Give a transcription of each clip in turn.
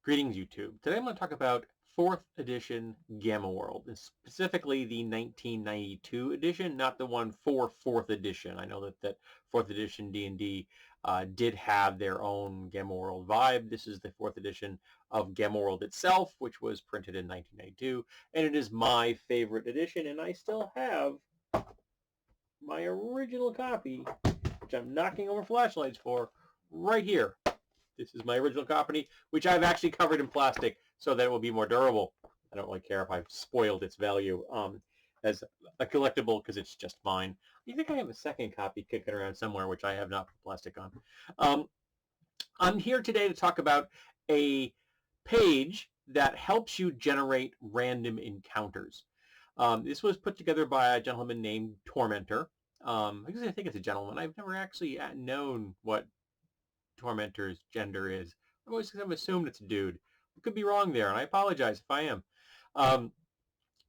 Greetings, YouTube. Today I'm going to talk about 4th edition Gamma World, and specifically the 1992 edition, not the one for 4th edition. I know that 4th edition D&D did have their own Gamma World vibe. This is the 4th edition of Gamma World itself, which was printed in 1992, and it is my favorite edition, and I still have my original copy, which I'm knocking over flashlights for, right here. This is my original copy, which I've actually covered in plastic so that it will be more durable. I don't really care if I've spoiled its value as a collectible because it's just mine. I think I have a second copy kicking around somewhere, which I have not put plastic on. I'm here today to talk about a page that helps you generate random encounters. This was put together by a gentleman named Tormentor. I think it's a gentleman. I've never actually known what Tormentor's gender is. I've always kind of assumed it's a dude. I could be wrong there, and I apologize if I am.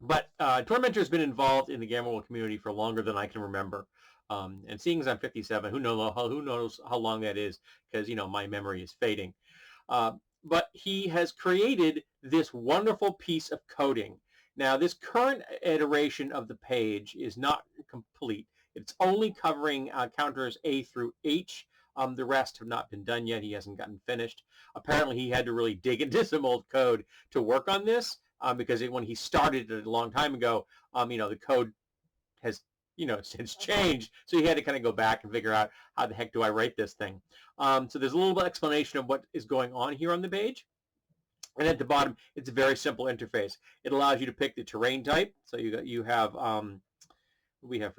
But Tormentor's been involved in the Gamma World community for longer than I can remember. And seeing as I'm 57, who knows how long that is, because my memory is fading. But he has created this wonderful piece of coding. Now, this current iteration of the page is not complete. It's only covering counters A through H. The rest have not been done yet. He hasn't gotten finished. Apparently, he had to really dig into some old code to work on this because when he started it a long time ago, the code has, since changed. So he had to kind of go back and figure out how the heck do I write this thing. So there's a little bit of explanation of what is going on here on the page. And at the bottom, it's a very simple interface. It allows you to pick the terrain type. So you have we have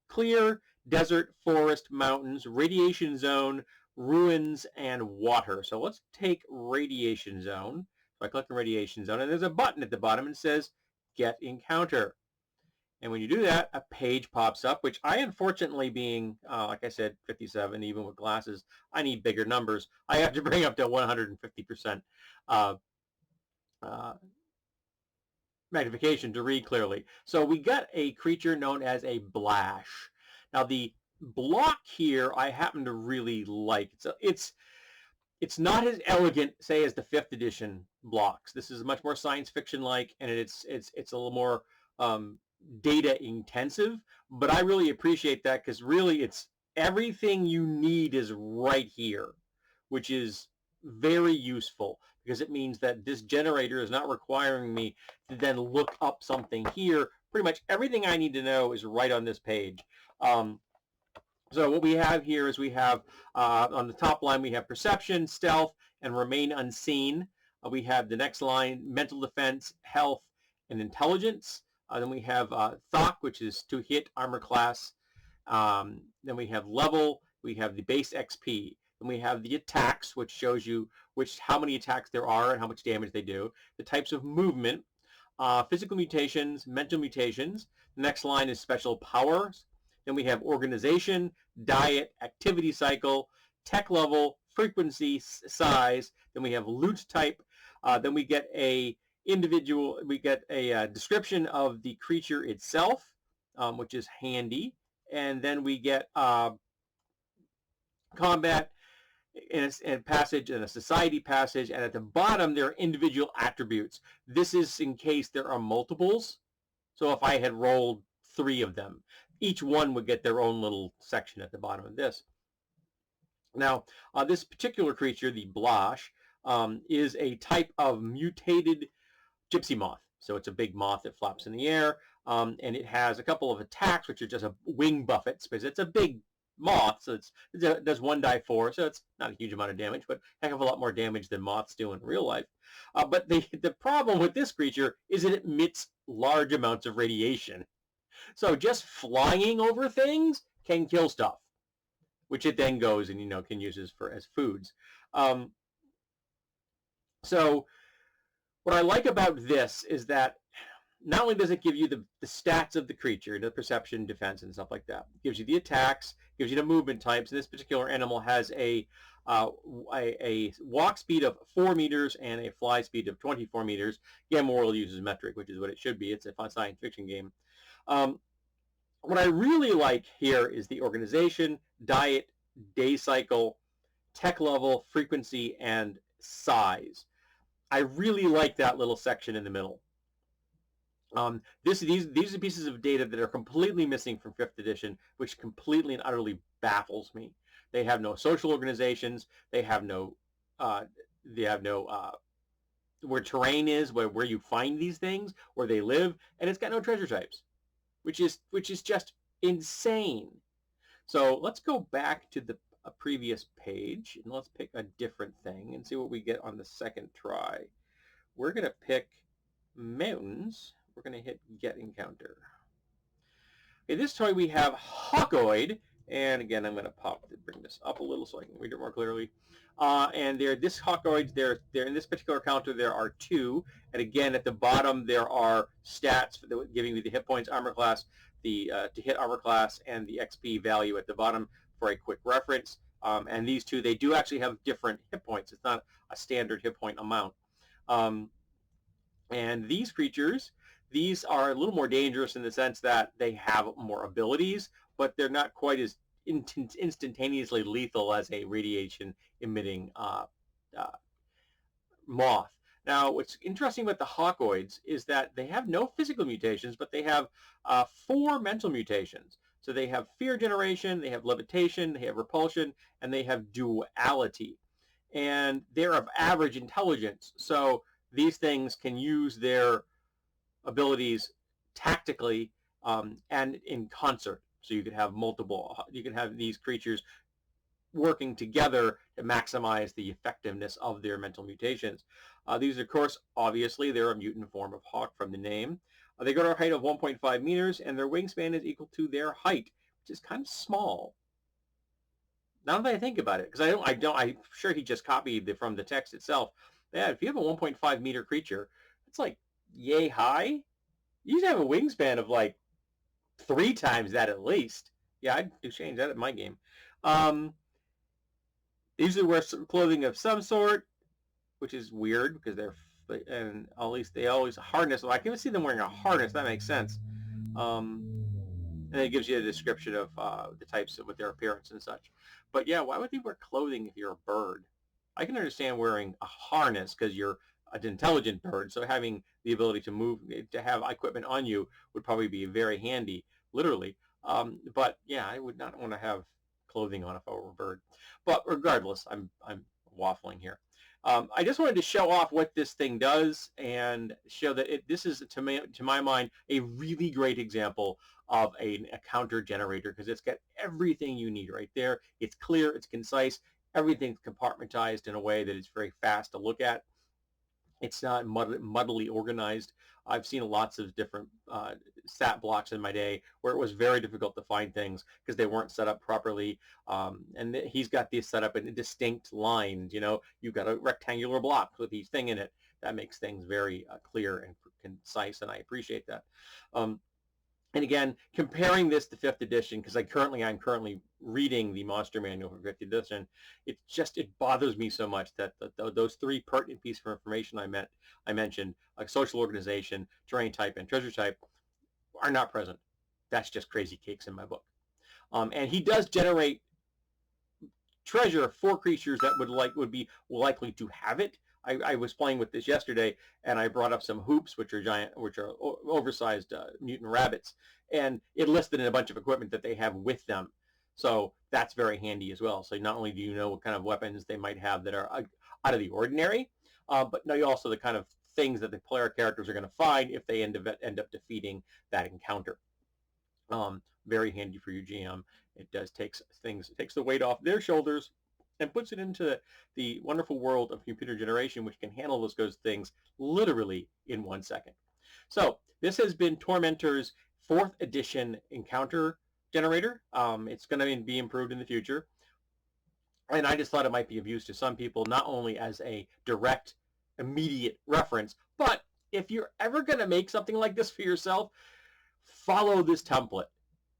clear, desert, forest, mountains, radiation zone, ruins, and water. So let's take radiation zone. So I click the radiation zone, and there's a button at the bottom and says Get Encounter. And when you do that, a page pops up, which I, unfortunately, being, like I said, 57, even with glasses, I need bigger numbers. I have to bring up to 150% magnification to read clearly. So we got a creature known as a Blash. Now the block here I happen to really like. So it's not as elegant, say, as the 5th edition blocks. This is much more science fiction like, and it's a little more data intensive. But I really appreciate that because really it's everything you need is right here, which is very useful because it means that this generator is not requiring me to then look up something here. Pretty much everything I need to know is right on this page. So what we have here is we have on the top line we have perception, stealth, and remain unseen. We have the next line, mental defense, health, and intelligence. Then we have thought, which is to hit armor class. Then we have level. We have the base XP. Then we have the attacks, which shows you how many attacks there are and how much damage they do. The types of movement, physical mutations, mental mutations. The next line is special powers. Then we have organization, diet, activity cycle, tech level, frequency, size. Then we have loot type. Then we get a description of the creature itself, which is handy. And then we get combat and passage and a society passage, and at the bottom there are individual attributes. This is in case there are multiples. So if I had rolled 3 of them, each one would get their own little section at the bottom of this. Now, this particular creature, the Blash, is a type of mutated gypsy moth. So it's a big moth that flaps in the air, and it has a couple of attacks, which are just wing buffets, because it's a big moth, so it does 1 die 4, so it's not a huge amount of damage, but a heck of a lot more damage than moths do in real life. But the problem with this creature is it emits large amounts of radiation. So just flying over things can kill stuff, which it then goes and can use as foods. So what I like about this is that not only does it give you the stats of the creature, the perception, defense, and stuff like that, it gives you the attacks, gives you the movement types. And this particular animal has a walk speed of 4 meters and a fly speed of 24 meters. Gamma World uses metric, which is what it should be. It's a fun science fiction game. What I really like here is the organization, diet, day cycle, tech level, frequency, and size. I really like that little section in the middle. These are pieces of data that are completely missing from 5th edition, which completely and utterly baffles me. They have no social organizations. They have no uh, where terrain is, where you find these things, where they live, and it's got no treasure types, which is just insane. So let's go back to the previous page and let's pick a different thing and see what we get on the second try. We're going to pick mountains. We're going to hit get encounter. Okay, this toy we have Hawkoid, and again I'm going to bring this up a little so I can read it more clearly. And this Hawkoid, they're in this particular counter there are 2, and again at the bottom there are stats giving you the hit points, armor class, the to hit armor class, and the XP value at the bottom for a quick reference. And these 2, they do actually have different hit points. It's not a standard hit point amount. And these creatures, these are a little more dangerous in the sense that they have more abilities, but they're not quite as instantaneously lethal as a radiation-emitting moth. Now, what's interesting about the Hawkoids is that they have no physical mutations, but they have 4 mental mutations. So they have fear generation, they have levitation, they have repulsion, and they have duality. And they're of average intelligence. So these things can use their abilities tactically and in concert. So you could have these creatures working together to maximize the effectiveness of their mental mutations. These, of course, obviously, they're a mutant form of hawk from the name. They go to a height of 1.5 meters, and their wingspan is equal to their height, which is kind of small. Now that I think about it, because I'm sure he just copied from the text itself. Yeah, if you have a 1.5 meter creature, it's like yay high. You should have a wingspan of like 3 times that at least. Yeah, I'd change that in my game. They usually wear clothing of some sort, which is weird because and at least they always harness. Well, I can see them wearing a harness. That makes sense. And it gives you a description of the types with their appearance and such. But yeah, why would they wear clothing if you're a bird? I can understand wearing a harness because you're an intelligent bird, so having the ability to move, to have equipment on you would probably be very handy, literally. But yeah, I would not want to have clothing on if I were a bird. But regardless, I'm waffling here. I just wanted to show off what this thing does and show that this is, to my mind, a really great example of a counter generator because it's got everything you need right there. It's clear, it's concise, everything's compartmentized in a way that it's very fast to look at. It's not muddily organized. I've seen lots of different stat blocks in my day where it was very difficult to find things because they weren't set up properly. And he's got these set up in distinct lines. You know, you've got a rectangular block with each thing in it. That makes things very clear and concise, and I appreciate that. And again, comparing this to 5th edition, because I'm currently reading the Monster Manual for 5th edition, it bothers me so much that those 3 pertinent pieces of information I mentioned, like social organization, terrain type, and treasure type, are not present. That's just crazy cakes in my book. And he does generate treasure for creatures that would be likely to have it. I was playing with this yesterday, and I brought up some hoops, which are oversized mutant rabbits, and it listed in a bunch of equipment that they have with them. So that's very handy as well. So not only do you know what kind of weapons they might have that are out of the ordinary, but know also the kind of things that the player characters are going to find if they end up defeating that encounter. Very handy for your GM. It takes the weight off their shoulders and puts it into the wonderful world of computer generation, which can handle those things literally in 1 second. So this has been Tormentor's 4th edition encounter generator. It's going to be improved in the future. And I just thought it might be of use to some people, not only as a direct, immediate reference, but if you're ever going to make something like this for yourself, follow this template.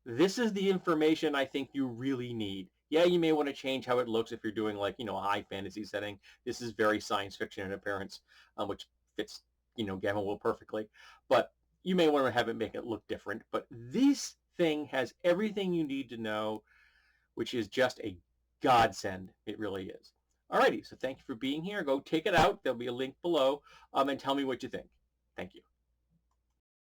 This is the information I think you really need. Yeah, you may want to change how it looks if you're doing like, a high fantasy setting. This is very science fiction in appearance, which fits, Gamma Will perfectly. But you may want to make it look different. But this thing has everything you need to know, which is just a godsend. It really is. Alrighty, so thank you for being here. Go take it out. There'll be a link below, and tell me what you think. Thank you.